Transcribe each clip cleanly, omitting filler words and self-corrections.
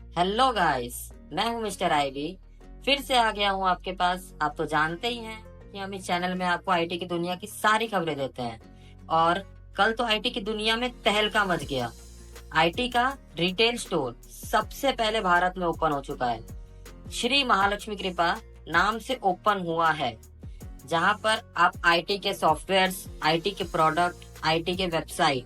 Hello guys. मैं हूं mister IB. फिर से आ गया हूं आपके पास। आप तो जानते ही हैं कि हम इस चैनल में आपको आईटी की दुनिया की सारी खबरें देते हैं। और कल तो आईटी की दुनिया में तहलका मच गया। आईटी का रिटेल स्टोर सबसे पहले भारत में ओपन हो चुका है। श्री महालक्ष्मी कृपा नाम से ओपन हुआ है, जहां पर आप आईटी के सॉफ्टवेयर्स, आईटी के प्रोडक्ट, आईटी के वेबसाइट,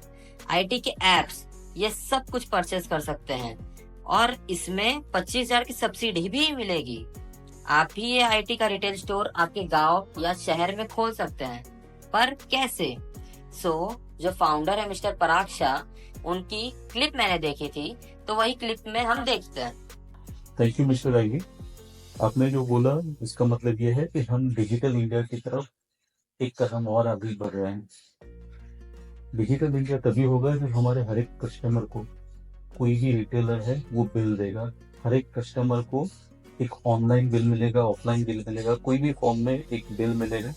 आईटी के एप्स, ये सब कुछ परचेज कर सकते हैं। और इसमें 25,000 की सब्सिडी भी मिलेगी। आप भी ये आईटी का रिटेल स्टोर आपके गांव या शहर में खोल सकते हैं, पर कैसे? जो फाउंडर है मिस्टर पराग शाह, उनकी क्लिप मैंने देखी थी, तो वही क्लिप में हम देखते हैं। Thank you mister Ivy. आपने जो बोला इसका मतलब ये है कि हम डिजिटल इंडिया की तरफ एक कदम और आगे बढ़ रहे हैं। डिजिटल इंडिया तभी होगा जब हमारे हर एक कस्टमर को, कोई भी रिटेलर है वो बिल देगा। हर एक कस्टमर को एक ऑनलाइन बिल मिलेगा, ऑफलाइन बिल मिलेगा, कोई भी फॉर्म में एक बिल मिलेगा।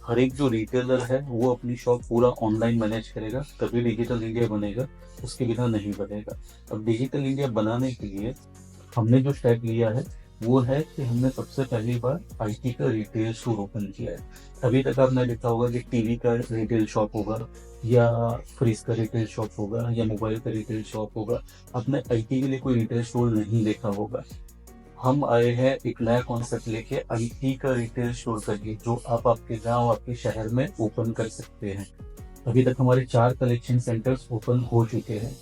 हर एक जो रिटेलर है वो अपनी शॉप पूरा ऑनलाइन मैनेज करेगा, तभी डिजिटल इंडिया बनेगा, उसके बिना नहीं बनेगा। अब डिजिटल इंडिया बनाने के लिए हमने जो स्टेप लिया है वो है कि हमने सबसे पहली बार आईटी का रिटेल स्टोर ओपन किया है। अभी तक आपने देखा होगा कि टीवी का रिटेल शॉप होगा, या फ्रिज का रिटेल शॉप होगा, या मोबाइल का रिटेल शॉप होगा। आपने आईटी के लिए कोई रिटेल स्टोर नहीं देखा होगा। हम आए हैं एक नया कॉन्सेप्ट लेके, आईटी का रिटेल स्टोर करके, जो आप आपके गांव, आपके शहर में ओपन कर सकते हैं। अभी तक हमारे 4 कलेक्शन सेंटर्स ओपन हो चुके हैं।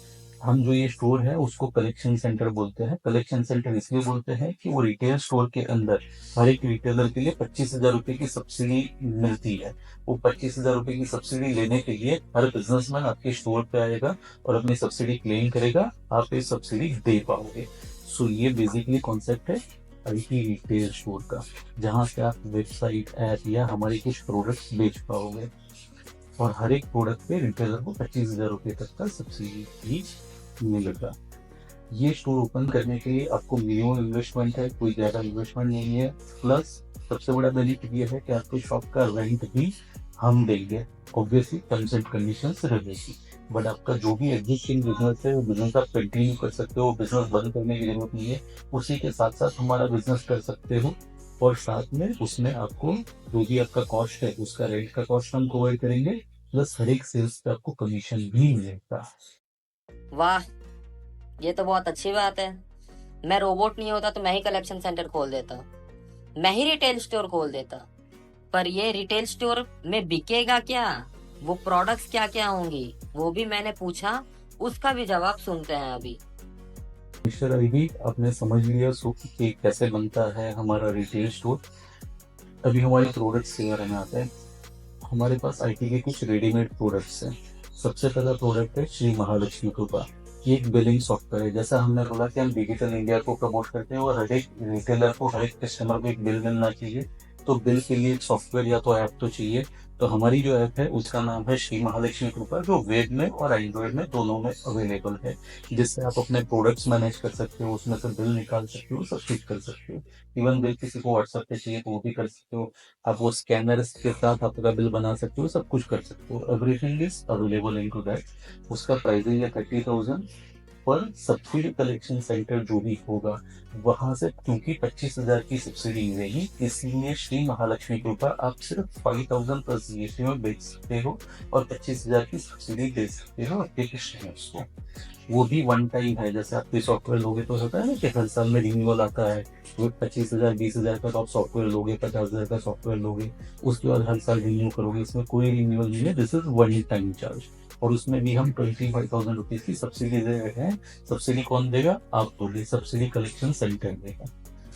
हम जो ये स्टोर है उसको कलेक्शन सेंटर बोलते हैं। कलेक्शन सेंटर इसलिए बोलते हैं कि वो रिटेल स्टोर के अंदर हर एक रिटेलर के लिए 25,000 रुपए की सब्सिडी मिलती है। वो 25,000 रुपए की सब्सिडी लेने के लिए हर बिजनेसमैन आपके स्टोर पे आएगा और अपनी सब्सिडी क्लेम करेगा, आप ये सब्सिडी दे पाओगे। सो ये बेसिकली कॉन्सेप्ट है आईटी रिटेल स्टोर का, जहाँ से आप वेबसाइट, ऐप या हमारे कुछ प्रोडक्ट्स बेच पाओगे। और हर एक प्रोडक्ट पे रिटेलर को 25,000 रुपए तक का सब्सिडी भी मिलेगा। ये स्टोर ओपन करने के लिए आपको मिनिमम इन्वेस्टमेंट है, कोई ज्यादा इन्वेस्टमेंट नहीं है। प्लस सबसे बड़ा बेनिफिट ये है कि आपकी शॉप का रेंट भी हम देंगे। ऑब्वियसली टर्म्स एंड कंडीशंस रहेगी, बट आपका जो भी एग्जिस्टिंग बिजनेस है वो बिजनेस आप कंटिन्यू कर सकते हो, बिजनेस बंद करने की जरूरत नहीं है। उसी के साथ साथ हमारा बिजनेस कर सकते हो, और साथ में उसमें आपको जो भी आपका कॉस्ट है उसका रेंट का कॉस्ट हम प्रोवाइड करेंगे, प्लस हर एक सेल्स पे आपको कमीशन भी मिलेगा। वाह, ये तो बहुत अच्छी बात है। मैं रोबोट नहीं होता तो मैं ही कलेक्शन सेंटर खोल देता, मैं ही रिटेल स्टोर खोल देता। पर ये रिटेल स्टोर में बिकेगा क्या? वो प्रोडक्ट्स क्या क्या होंगी, वो भी मैंने पूछा। उसका भी जवाब सुनते हैं अभी। मिस्टर अभी आपने समझ लिया सो कि कैसे बनता है हमारा रिटेल स्टोर। अभी हमारे प्रोडक्ट्स के बारे में आते हैं। हमारे पास आईटी के कुछ रेडीमेड प्रोडक्ट्स हैं। सबसे पहला प्रोडक्ट है श्री महालक्ष्मी कृपा। ये एक बिलिंग सॉफ्टवेयर है। जैसा हमने बोला कि हम डिजिटल इंडिया को प्रमोट करते हैं और हर एक रिटेलर को, हर एक कस्टमर को एक बिल मिलना चाहिए, तो बिल के लिए एक सॉफ्टवेयर या तो ऐप तो चाहिए। तो हमारी जो ऐप है उसका नाम है श्री महालक्ष्मी कृपा, जो वेब में और एंड्रॉइड में दोनों में अवेलेबल है, जिससे आप अपने प्रोडक्ट्स मैनेज कर सकते हो, उसमें से बिल निकाल सकते हो, सब कुछ कर सकते हो। इवन बिल किसी को व्हाट्सएप पे चाहिए तो वो भी कर सकते हो। आप वो स्कैनर के साथ आपका बिल बना सकते हो, सब कुछ कर सकते हो। Everything is available in to that. उसका प्राइसिंग है 30,000। पर सब्सिडी कलेक्शन सेंटर जो भी होगा वहां से, क्योंकि 25,000 की सब्सिडी मिलेगी, इसलिए श्री महालक्ष्मी के ऊपर आप सिर्फ 5,000 प्लस जीएसटी में बेच सकते हो और 25,000 की सब्सिडी दे सकते हो आपके कस्टमर्स को। वो भी वन टाइम है। जैसे आप कोई सॉफ्टवेयर लोगे तो होता है ना कि हर साल में रिन्यूअल आता है। वो 25,000, 20,000 का तो आप सॉफ्टवेयर लोगे, 50,000 का सॉफ्टवेयर लोगे, उसके बाद हर साल रिन्यू करोगे। इसमें कोई रिन्यूअल नहीं है, this is one time charge. और उसमें भी हम 25,000 रुपीज की सब्सिडी दे रहे हैं। सब्सिडी कौन देगा? आप दोगे, सब्सिडी कलेक्शन सेंटर देगा।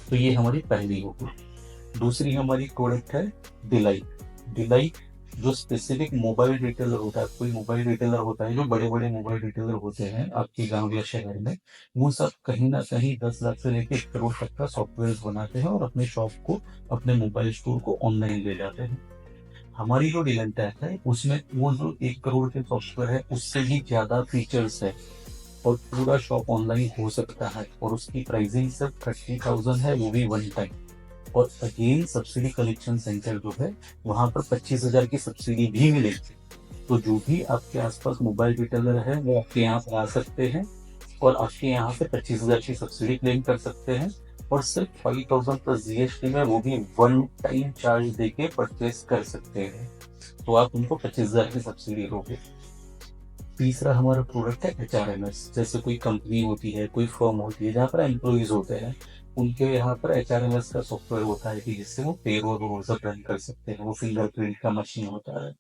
तो ये हमारी पहली होगी। दूसरी हमारी प्रोडक्ट है डिलाइट। डिलाइट जो स्पेसिफिक मोबाइल रिटेलर होता है, कोई मोबाइल रिटेलर होता है, जो बड़े बड़े मोबाइल रिटेलर होते हैं आपके गांव या शहर में, वो सब कहीं ना कहीं 10 लाख से लेकर 1 करोड़ तक का सॉफ्टवेयर बनाते हैं और अपने शॉप को, अपने मोबाइल स्टोर को ऑनलाइन ले जाते हैं। हमारी जो डिलाइट ऐप है उसमें वो जो 1 करोड़ के सॉफ्टवेयर है उससे भी ज्यादा फीचर्स है, और पूरा शॉप ऑनलाइन हो सकता है, और उसकी प्राइसिंग सिर्फ 30,000 है, वो भी वन टाइम। और अगेन सब्सिडी कलेक्शन सेंटर जो है वहां पर 25,000 की सब्सिडी भी मिलेगी। तो जो भी आपके आसपास मोबाइल रिटेलर है वो आपके यहाँ पर आ सकते हैं, और आपके यहाँ से 25,000 की सब्सिडी क्लेम कर सकते हैं, और सिर्फ 5,000 प्लस जीएसटी में वो भी वन टाइम चार्ज देके परचेस कर सकते हैं, तो आप उनको 25,000 की सब्सिडी दोगे। तीसरा हमारा प्रोडक्ट है HRMS। जैसे कोई कंपनी होती है, कोई फर्म होती है जहाँ पर एम्प्लॉइज होते हैं, उनके यहाँ पर HRMS का सॉफ्टवेयर होता है कि जिससे वो पेरोल और सब रन कर सकते हैं। वो फिंगरप्रिंट का मशीन होता है।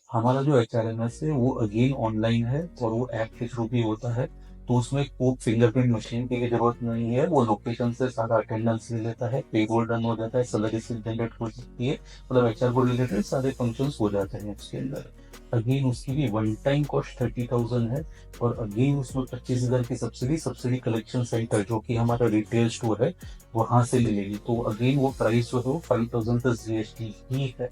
हमारा जो HRMS है वो अगेन ऑनलाइन है और वो ऐप के थ्रू भी होता है, तो उसमें कोई फिंगरप्रिंट मशीन की जरूरत नहीं है। वो लोकेशन से सारा अटेंडेंस ले लेता है, पेरोल डन हो जाता है, सैलरी से जनरेट हो सकती है, मतलब HR को रिलेटेड सारे फंक्शंस हो जाते हैं उसके अंदर। अगेन उसकी भी वन टाइम कॉस्ट 30,000 है, और अगेन उसमें 25,000 की सब्सिडी कलेक्शन सेंटर जो कि हमारा रिटेल स्टोर है वहां से मिलेगी। तो अगेन वो प्राइस जो है वो 5,000 प्लस जीएसटी ही है।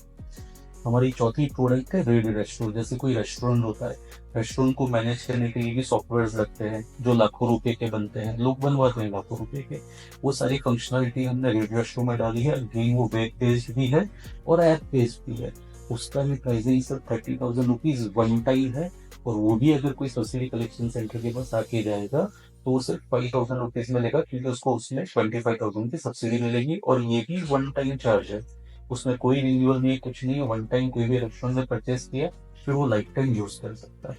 हमारी चौथी प्रोडक्ट है रेड रेस्टोरेंट। जैसे कोई रेस्टोरेंट होता है, रेस्टोरेंट को मैनेज करने के लिए भी सॉफ्टवेयर लगते हैं जो लाखों रुपए के बनते हैं, लोग बनवाते हैं लाखों रुपए के। वो सारी फंक्शनलिटी हमने रेड रेस्टोरेंट में डाली है। अगेन वो वेब पेज भी है और ऐप पेज भी है। उसका भी pricing sir 30,000 rupees one time है, और वो भी अगर कोई सब्सिडी कलेक्शन सेंटर के पास आके जाएगा तो वो सिर्फ 5,000 रुपीज में लेगा, क्योंकि उसको उसमें 25,000 की सब्सिडी मिलेगी, और ये भी वन टाइम चार्ज है। उसमें कोई रिन्यूअल नहीं है, कुछ नहीं है। वन टाइम कोई भी रेस्टोरेंट में परचेस किया फिर वो लाइफ टाइम यूज कर सकता है।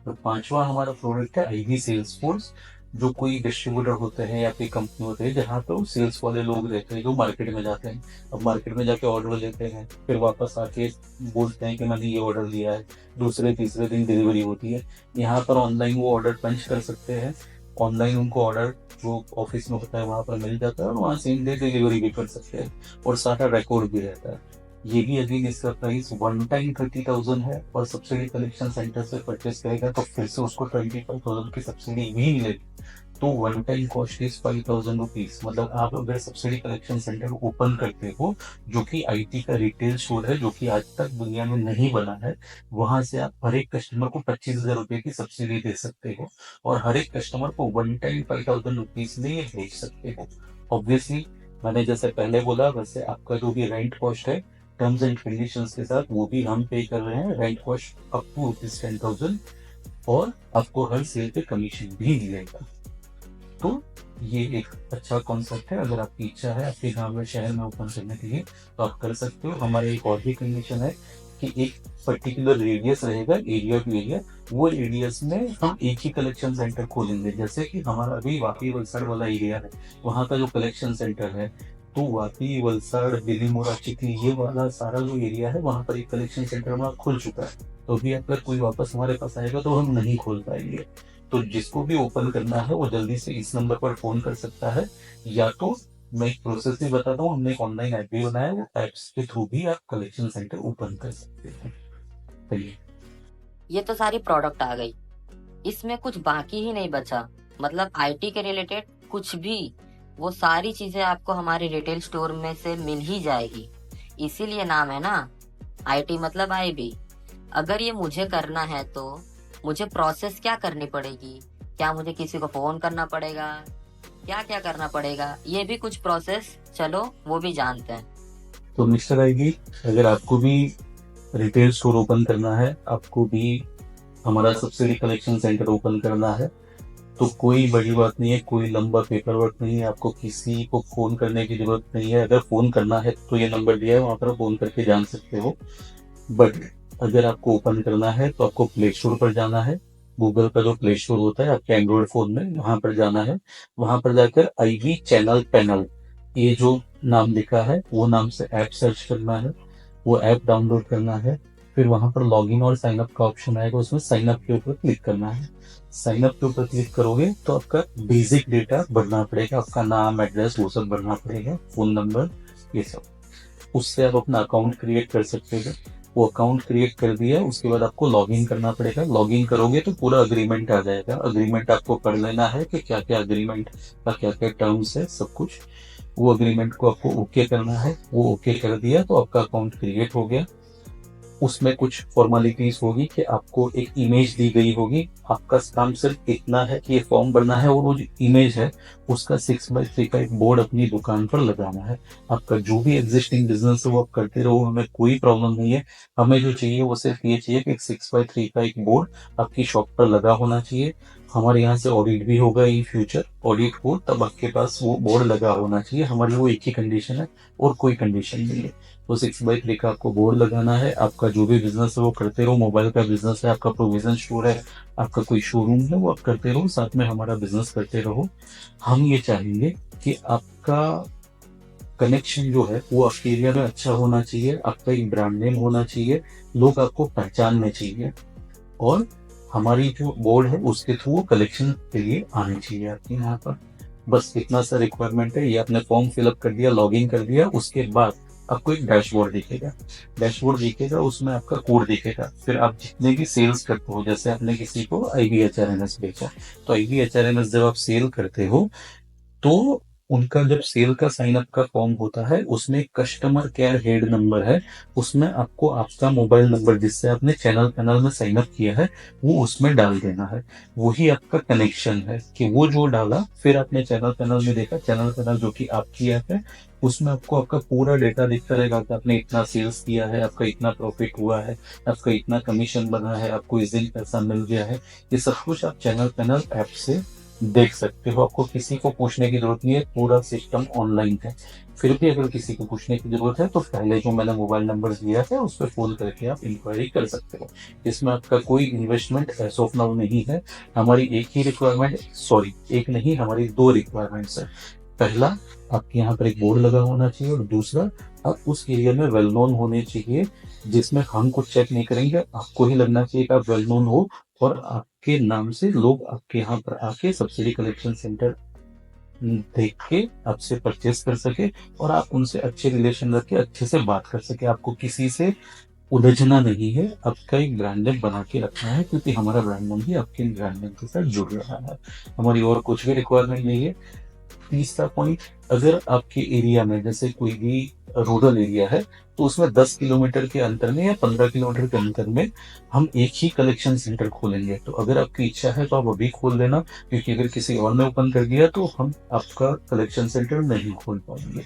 तो पांचवा हमारा प्रोडक्ट है आईवी सेल्स फोर्स। जो कोई डिस्ट्रीब्यूटर होते हैं या फिर कंपनी होते हैं जहाँ पे सेल्स वाले लोग रहते हैं जो मार्केट में जाते हैं। अब मार्केट में जाके ऑर्डर लेते हैं, फिर वापस आके बोलते हैं कि मैंने ये ऑर्डर लिया है, दूसरे तीसरे दिन डिलीवरी होती है। यहाँ पर ऑनलाइन वो ऑर्डर पंच कर सकते हैं, ऑनलाइन उनको ऑर्डर जो ऑफिस में होता है वहां पर मिल जाता है, और वहाँ सेम डे डिलीवरी भी कर सकते हैं, और सारा रिकॉर्ड भी रहता है। ये भी अगेन इसका प्राइस वन टाइम 30,000 है, और सब्सिडी कलेक्शन सेंटर से परचेस करेगा तो फिर से उसको 25,000 की सब्सिडी भी मिलेगी। तो one time cost is 5,000 rupees. मतलब आप अगर सब्सिडी कलेक्शन सेंटर ओपन करते हो, जो कि आईटी का रिटेल स्टोर है जो कि आज तक दुनिया में नहीं बना है, वहां से आप हर एक कस्टमर को 25,000 रुपए की सब्सिडी दे सकते हो, और हर एक कस्टमर को वन टाइम 5,000 रुपीज में ये भेज सकते हो। ऑब्वियसली मैंने जैसे पहले बोला वैसे आपका जो भी रेंट कॉस्ट है टर्म्स एंड कंडीशंस के साथ वो भी हम पे कर रहे हैं। रेंट कॉस्ट अप टू ₹10,000, और आपको हर सेल पे कमीशन भी मिलेगा। तो ये एक अच्छा कॉन्सेप्ट है। अगर आपकी इच्छा है आपके गांव में शहर में ओपन करने के लिए तो आप कर सकते हो। हमारे एक और भी कंडीशन है कि एक पर्टिकुलर रेडियस रहेगा, एरिया टू एरिया। वो एरियाज में हम एक ही कलेक्शन सेंटर खोलेंगे। जैसे कि हमारा अभी वापी वलसाड़ वाला एरिया है, वहाँ का जो कलेक्शन सेंटर है, तो वापी वलसाड़ बिलीमोरा चिखली ये वाला सारा जो एरिया है वहाँ पर एक कलेक्शन सेंटर हमारा खुल चुका है। तो भी अगर कोई वापस हमारे पास आएगा तो हम नहीं खोल पाएंगे। तो जिसको भी ओपन करना है वो जल्दी से इस नंबर पर फोन कर सकता है, या तो मैं एक प्रोसेस भी बताता हूँ। हमने एक ऑनलाइन ऐप भी बनाया है, वो ऐप्स के थ्रू भी आप कलेक्शन सेंटर ओपन कर सकते हैं। चलिए, ये तो सारी प्रोडक्ट आ गई, इसमें कुछ बाकी ही नहीं बचा। मतलब आईटी के रिलेटेड कुछ भी, वो सारी चीजें आपको हमारे रिटेल स्टोर में से मिल ही जाएगी। इसीलिए नाम है ना आईटी मतलब आईबी। अगर ये मुझे करना है तो मुझे प्रोसेस क्या करनी पड़ेगी? क्या मुझे किसी को फोन करना पड़ेगा? क्या क्या करना पड़ेगा? ये भी कुछ प्रोसेस, चलो वो भी जानते हैं। तो मिस्टर आईबी, अगर आपको भी रिटेल स्टोर ओपन करना है, आपको भी हमारा सब्सिडी कलेक्शन सेंटर ओपन करना है, तो कोई बड़ी बात नहीं है, कोई लंबा पेपर वर्क नहीं है, आपको किसी को फोन करने की जरूरत नहीं है। अगर फोन करना है तो ये नंबर दिया है, वहां पर फोन करके जान सकते हो। बट अगर आपको ओपन करना है तो आपको प्ले स्टोर पर जाना है। गूगल का जो प्ले स्टोर होता है आपके एंड्रॉइड फोन में, वहां पर जाना है। वहां पर जाकर आईवी चैनल पैनल, ये जो नाम लिखा है वो नाम से ऐप सर्च करना है, वो ऐप डाउनलोड करना है। फिर वहां पर लॉगिन और साइन अप का ऑप्शन आएगा, उसमें साइन अप के ऊपर क्लिक करना है। साइन अप के ऊपर क्लिक करोगे तो आपका बेसिक डेटा भरना पड़ेगा, आपका नाम एड्रेस वो सब भरना पड़ेगा, फोन नंबर ये सब। उससे आप अपना अकाउंट क्रिएट कर सकते हो। वो अकाउंट क्रिएट कर दिया उसके बाद आपको लॉगिन करना पड़ेगा। लॉगिन करोगे तो पूरा अग्रीमेंट आ जाएगा। अग्रीमेंट आपको पढ़ लेना है कि क्या क्या अग्रीमेंट का क्या क्या टर्म्स है सब कुछ। वो अग्रीमेंट को आपको ओके करना है। वो ओके कर दिया तो आपका अकाउंट क्रिएट हो गया। उसमें कुछ फॉर्मेलिटीज होगी कि आपको एक इमेज दी गई होगी। आपका काम सिर्फ इतना है कि ये फॉर्म भरना है और वो जो इमेज है उसका 6x3 का एक बोर्ड अपनी दुकान पर लगाना है। आपका जो भी एग्जिस्टिंग बिजनेस है वो आप करते रहो, हमें कोई प्रॉब्लम नहीं है। हमें जो चाहिए वो सिर्फ ये चाहिए कि एक 6x3 का एक बोर्ड आपकी शॉप पर लगा होना चाहिए। हमारे यहाँ से ऑडिट भी होगा इन फ्यूचर। ऑडिट हो तब आपके पास वो बोर्ड लगा होना चाहिए। हमारी वो एक ही कंडीशन है और कोई कंडीशन नहीं है। वो 6x3 का आपको बोर्ड लगाना है। आपका जो भी बिजनेस है वो करते रहो। मोबाइल का बिजनेस है, आपका प्रोविजन स्टोर है, आपका कोई शोरूम है, वो आप करते रहो, साथ में हमारा बिजनेस करते रहो। हम ये चाहेंगे कि आपका कनेक्शन जो है वो आपके एरिया में अच्छा होना चाहिए, आपका एक ब्रांड नेम होना चाहिए, लोग आपको पहचानने चाहिए, और हमारी जो बोर्ड है उसके थ्रू वो कलेक्शन के लिए आने चाहिए आपके यहाँ पर। बस इतना सा रिक्वायरमेंट है। ये आपने फॉर्म फिलअप कर दिया, लॉगिन कर दिया, उसके बाद आपको एक डैशबोर्ड दिखेगा। डैशबोर्ड दिखेगा, उसमें आपका कोड दिखेगा। फिर आप जितने भी सेल्स करते हो, जैसे आपने किसी को IBHRMS बेचा, तो IBHRMS जब आप सेल करते हो तो उनका जब सेल का साइन अप का फॉर्म होता है, उसमें कस्टमर केयर हेड नंबर है, उसमें आपको आपका मोबाइल नंबर जिससे आपने चैनल पैनल में साइन अप किया है वो उसमें डाल देना है। वही आपका कनेक्शन है कि वो जो डाला, फिर आपने चैनल पैनल में देखा, चैनल पैनल जो कि आपकी ऐप है, उसमें आपको आपका पूरा डेटा दिखता रहेगा कि आपने इतना सेल्स किया है, आपका इतना प्रॉफिट हुआ है, आपका इतना कमीशन बना है, आपको इस दिन पैसा मिल गया है। ये सब कुछ आप चैनल पैनल ऐप से देख सकते हो। आपको किसी को पूछने की जरूरत नहीं है, पूरा सिस्टम ऑनलाइन है। फिर भी अगर किसी को पूछने की जरूरत है तो पहले जो मैंने मोबाइल नंबर दिया है उस पर फोन करके आप इंक्वायरी कर सकते हो। इसमें आपका कोई इन्वेस्टमेंट एज ऑफ नाउ नहीं है। हमारी एक ही रिक्वायरमेंट, सॉरी एक नहीं, हमारी 2 रिक्वायरमेंट्स है। पहला, आपके यहाँ पर एक बोर्ड लगा होना चाहिए, और दूसरा, आप उस एरिया में वेल नोन होने चाहिए, जिसमें हम कुछ चेक नहीं करेंगे, आपको ही लगना चाहिए कि आप वेल नोन हो, और आपके नाम से लोग आपके यहाँ पर आके सब्सिडी कलेक्शन सेंटर देख के आपसे परचेस कर सके, और आप उनसे अच्छे रिलेशन रख के अच्छे से बात कर सके। आपको किसी से उलझना नहीं है, आपका एक ब्रांड नेम बना के रखना है, क्योंकि हमारा ब्रांड नेम भी आपके ब्रांड नेम के साथ जुड़ रहा है। हमारी और कुछ भी रिक्वायरमेंट नहीं है। तीसरा पॉइंट, अगर आपके एरिया में जैसे कोई भी रूरल एरिया है तो उसमें 10 किलोमीटर के अंतर में या 15 किलोमीटर के अंतर में हम एक ही कलेक्शन सेंटर खोलेंगे। तो अगर आपकी इच्छा है तो आप अभी खोल देना, क्योंकि अगर किसी और ने ओपन कर दिया तो हम आपका कलेक्शन सेंटर नहीं खोल पाएंगे।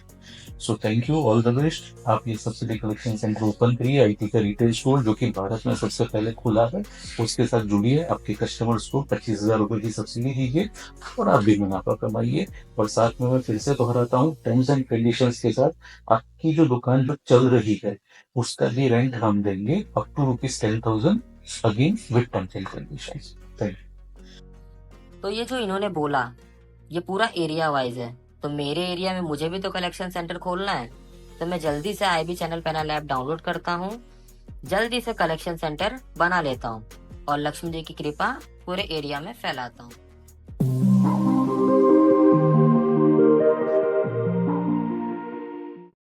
So thank you, all the best. आप ये सब्सिडी कलेक्शन सेंटर ओपन करिए, IT का रिटेल स्टोर जो कि भारत में सबसे पहले खुला है, उसके साथ जुड़िए, आपके कस्टमर्स को 25,000 रुपए की सब्सिडी दीजिए और आप भी मुनाफा कमाइए। और साथ में मैं फिर से दोहराता हूँ, टर्म्स एंड कंडीशंस के साथ आपकी जो दुकान जो चल रही है उसका भी रेंट हम देंगे up to ₹10,000, again with terms and conditions. Thank you. तो ये जो इन्होंने बोला, ये पूरा एरिया वाइज है। तो मेरे एरिया में मुझे भी तो कलेक्शन सेंटर खोलना है, तो मैं जल्दी से IB channel panel app download करता हूँ, जल्दी से कलेक्शन सेंटर बना लेता हूँ, और लक्ष्मी जी की कृपा पूरे एरिया में फैलाता हूँ।